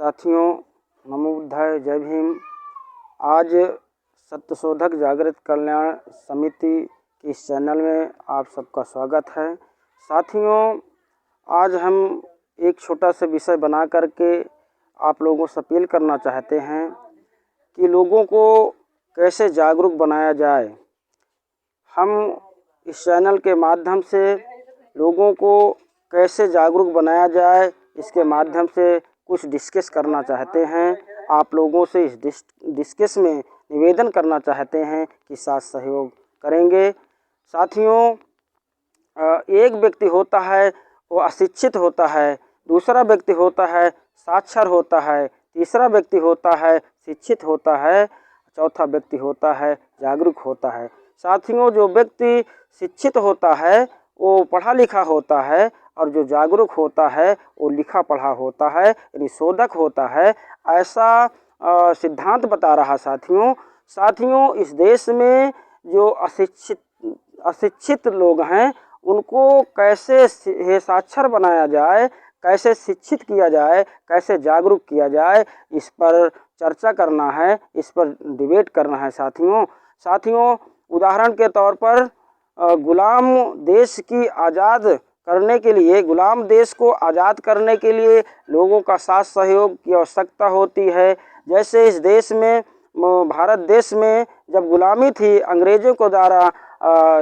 साथियों, नमो बुद्धाय, जय भीम। आज सत्यशोधक जागृत कल्याण समिति के इस चैनल में आप सबका स्वागत है। साथियों, आज हम एक छोटा सा विषय बना करके आप लोगों से अपील करना चाहते हैं कि लोगों को कैसे जागरूक बनाया जाए। हम इस चैनल के माध्यम से लोगों को कैसे जागरूक बनाया जाए, इसके माध्यम से कुछ डिस्कस करना चाहते हैं। आप लोगों से इस डिस्कस में निवेदन करना चाहते हैं कि साथ सहयोग करेंगे। साथियों, एक व्यक्ति होता है वो अशिक्षित होता है, दूसरा व्यक्ति होता है साक्षर होता है, तीसरा व्यक्ति होता है शिक्षित होता है, चौथा व्यक्ति होता है जागरूक होता है। साथियों, जो व्यक्ति शिक्षित होता है वो पढ़ा लिखा होता है और जो जागरूक होता है वो लिखा पढ़ा होता है, यानी शोधक होता है। ऐसा सिद्धांत बता रहा। साथियों, इस देश में जो अशिक्षित लोग हैं उनको कैसे साक्षर बनाया जाए, कैसे शिक्षित किया जाए, कैसे जागरूक किया जाए, इस पर चर्चा करना है, इस पर डिबेट करना है। साथियों, उदाहरण के तौर पर गुलाम देश को आज़ाद करने के लिए लोगों का साथ सहयोग की आवश्यकता होती है। जैसे इस देश में, भारत देश में जब गुलामी थी, अंग्रेज़ों को द्वारा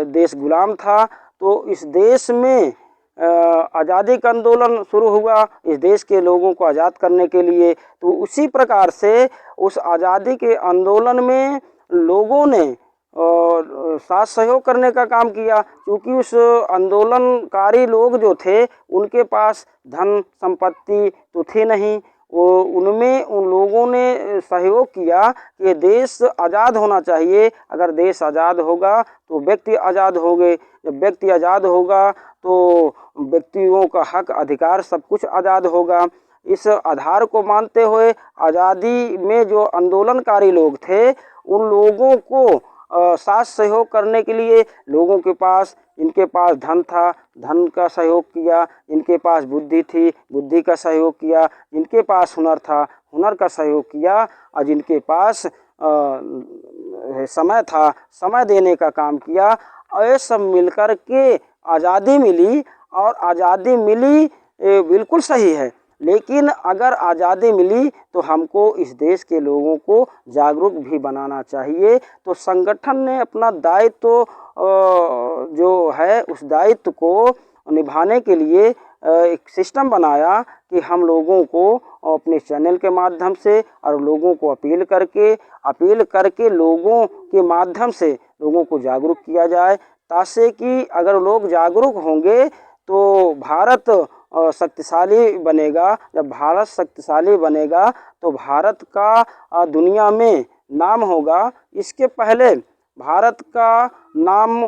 देश गुलाम था, तो इस देश में आज़ादी का आंदोलन शुरू हुआ इस देश के लोगों को आज़ाद करने के लिए। तो उसी प्रकार से उस आज़ादी के आंदोलन में लोगों ने और साथ सहयोग करने का काम किया, क्योंकि उस आंदोलनकारी लोग जो थे उनके पास धन संपत्ति तो थी नहीं। उन लोगों ने सहयोग किया कि देश आज़ाद होना चाहिए। अगर देश आज़ाद होगा तो व्यक्ति आज़ाद होंगे, जब व्यक्ति आज़ाद होगा तो व्यक्तियों का हक अधिकार सब कुछ आज़ाद होगा। इस आधार को मानते हुए आज़ादी में जो आंदोलनकारी लोग थे उन लोगों को साथ सहयोग करने के लिए लोगों के पास, इनके पास धन था, धन का सहयोग किया, इनके पास बुद्धि थी, बुद्धि का सहयोग किया, इनके पास हुनर था, हुनर का सहयोग किया, और जिनके पास समय था, समय देने का काम किया। और ये सब मिलकर के आज़ादी मिली, और आज़ादी मिली बिल्कुल सही है। लेकिन अगर आज़ादी मिली तो हमको इस देश के लोगों को जागरूक भी बनाना चाहिए। तो संगठन ने अपना दायित्व जो है उस दायित्व को निभाने के लिए एक सिस्टम बनाया कि हम लोगों को अपने चैनल के माध्यम से और लोगों को अपील करके लोगों के माध्यम से लोगों को जागरूक किया जाए, ताकि कि अगर लोग जागरूक होंगे तो भारत शक्तिशाली बनेगा। जब भारत शक्तिशाली बनेगा तो भारत का दुनिया में नाम होगा। इसके पहले भारत का नाम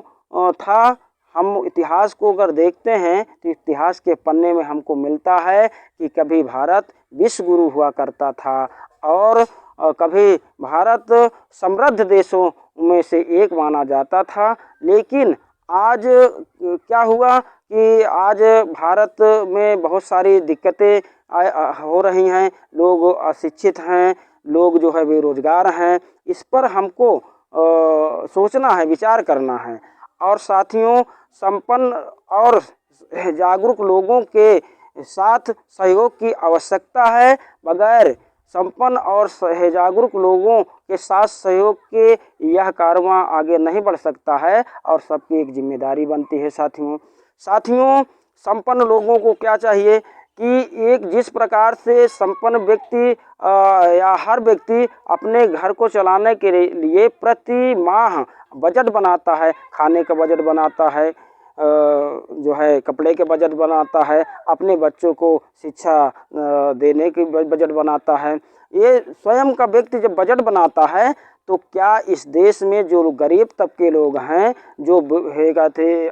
था, हम इतिहास को अगर देखते हैं तो इतिहास के पन्ने में हमको मिलता है कि कभी भारत विश्व गुरु हुआ करता था, और कभी भारत समृद्ध देशों में से एक माना जाता था। लेकिन आज क्या हुआ कि आज भारत में बहुत सारी दिक्कतें हो रही हैं, लोग अशिक्षित हैं, लोग जो है बेरोजगार हैं। इस पर हमको सोचना है, विचार करना है। और साथियों, संपन्न और जागरूक लोगों के साथ सहयोग की आवश्यकता है। बगैर संपन्न और जागरूक लोगों के साथ सहयोग के यह कारवां आगे नहीं बढ़ सकता है, और सबकी एक जिम्मेदारी बनती है। साथियों, संपन्न लोगों को क्या चाहिए कि एक जिस प्रकार से संपन्न व्यक्ति या हर व्यक्ति अपने घर को चलाने के लिए प्रति माह बजट बनाता है, खाने का बजट बनाता है, जो है कपड़े के बजट बनाता है, अपने बच्चों को शिक्षा देने की बजट बनाता है। ये स्वयं का व्यक्ति जब बजट बनाता है तो क्या इस देश में जो गरीब तबके लोग हैं, जो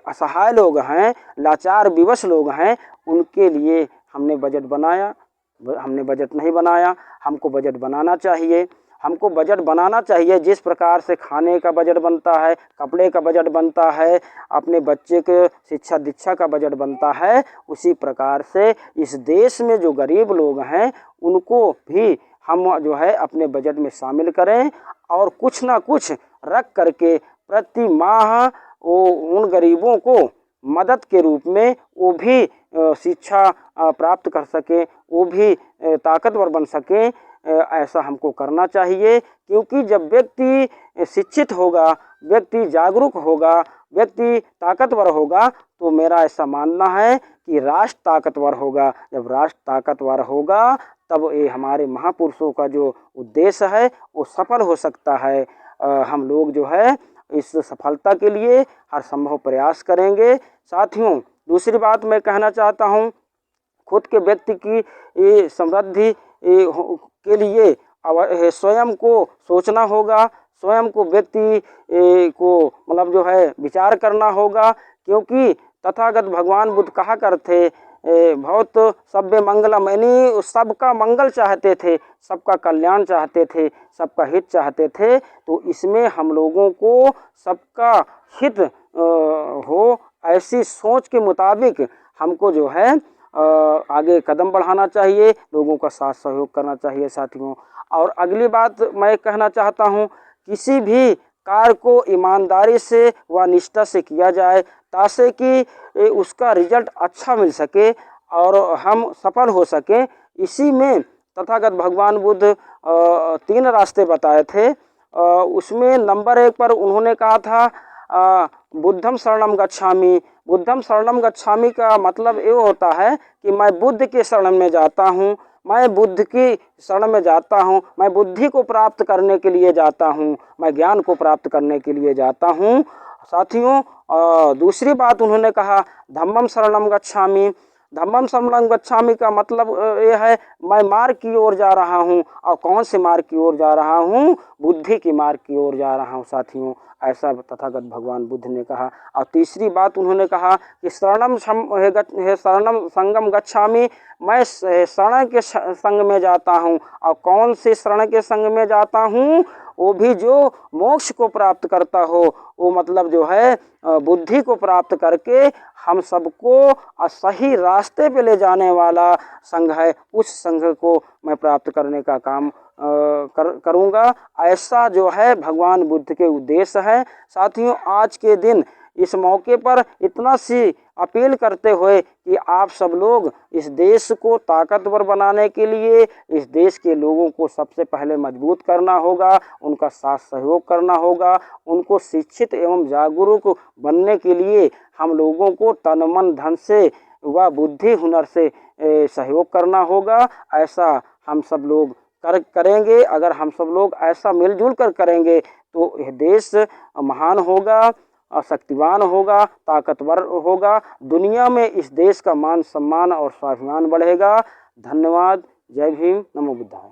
असहाय लोग हैं, लाचार विवश लोग हैं, उनके लिए हमने बजट बनाया? हमने बजट नहीं बनाया। हमको बजट बनाना चाहिए। हमको बजट बनाना चाहिए। जिस प्रकार से खाने का बजट बनता है, कपड़े का बजट बनता है, अपने बच्चे के शिक्षा दीक्षा का बजट बनता है, उसी प्रकार से इस देश में जो गरीब लोग हैं उनको भी हम जो है अपने बजट में शामिल करें और कुछ ना कुछ रख करके प्रति माह वो उन गरीबों को मदद के रूप में वो भी शिक्षा प्राप्त कर सकें, वो भी ताकतवर बन सकें। ऐसा हमको करना चाहिए, क्योंकि जब व्यक्ति शिक्षित होगा, व्यक्ति जागरूक होगा, व्यक्ति ताकतवर होगा, तो मेरा ऐसा मानना है कि राष्ट्र ताकतवर होगा। जब राष्ट्र ताकतवर होगा तब ये हमारे महापुरुषों का जो उद्देश्य है वो सफल हो सकता है। हम लोग जो है इस सफलता के लिए हर संभव प्रयास करेंगे। साथियों, दूसरी बात मैं कहना चाहता हूँ, खुद के व्यक्ति की समृद्धि के लिए स्वयं को सोचना होगा, स्वयं को व्यक्ति को मतलब जो है विचार करना होगा, क्योंकि तथागत भगवान बुद्ध कहा करते बहुत सभ्य मंगलम, यानी सबका मंगल चाहते थे, सबका कल्याण चाहते थे, सबका हित चाहते थे। तो इसमें हम लोगों को सबका हित हो ऐसी सोच के मुताबिक हमको जो है आगे कदम बढ़ाना चाहिए, लोगों का साथ सहयोग करना चाहिए साथियों। और अगली बात मैं कहना चाहता हूँ, किसी भी कार्य को ईमानदारी से व निष्ठा से किया जाए ताकि कि उसका रिजल्ट अच्छा मिल सके और हम सफल हो सकें। इसी में तथागत भगवान बुद्ध 3 रास्ते बताए थे। उसमें नंबर 1 पर उन्होंने कहा था बुद्धम शरणम गच्छामि। बुद्धम शरणम गच्छामि का मतलब ये होता है कि मैं बुद्ध के शरण में जाता हूँ, मैं बुद्ध की शरण में जाता हूँ, मैं बुद्धि को प्राप्त करने के लिए जाता हूँ, मैं ज्ञान को प्राप्त करने के लिए जाता हूँ। साथियों, दूसरी बात उन्होंने कहा धम्मम शरणम गच्छामि। धम्मम शरणम गच्छामि का मतलब ये है मैं मार्ग की ओर जा रहा हूँ। और कौन से मार्ग की ओर जा रहा हूँ? बुद्धि की मार्ग की ओर जा रहा हूँ साथियों। ऐसा तथागत भगवान बुद्ध ने कहा। और तीसरी बात उन्होंने कहा कि शरणम संगम गच्छामि, मैं शरण के संग में जाता हूँ। और कौन से शरण के संग में जाता हूँ? वो भी जो मोक्ष को प्राप्त करता हो, वो मतलब जो है बुद्धि को प्राप्त करके हम सबको सही रास्ते पे ले जाने वाला संघ है, उस संघ को मैं प्राप्त करने का काम करूँगा। ऐसा जो है भगवान बुद्ध के उद्देश्य है। साथियों, आज के दिन इस मौके पर इतना सी अपील करते हुए कि आप सब लोग इस देश को ताकतवर बनाने के लिए इस देश के लोगों को सबसे पहले मजबूत करना होगा, उनका साथ सहयोग करना होगा, उनको शिक्षित एवं जागरूक बनने के लिए हम लोगों को तन मन धन से व बुद्धि हुनर से सहयोग करना होगा। ऐसा हम सब लोग करेंगे। अगर हम सब लोग ऐसा मिलजुल कर करेंगे तो यह देश महान होगा, शक्तिवान होगा, ताकतवर होगा। दुनिया में इस देश का मान सम्मान और स्वाभिमान बढ़ेगा। धन्यवाद। जय भीम। नमो बुद्धाय।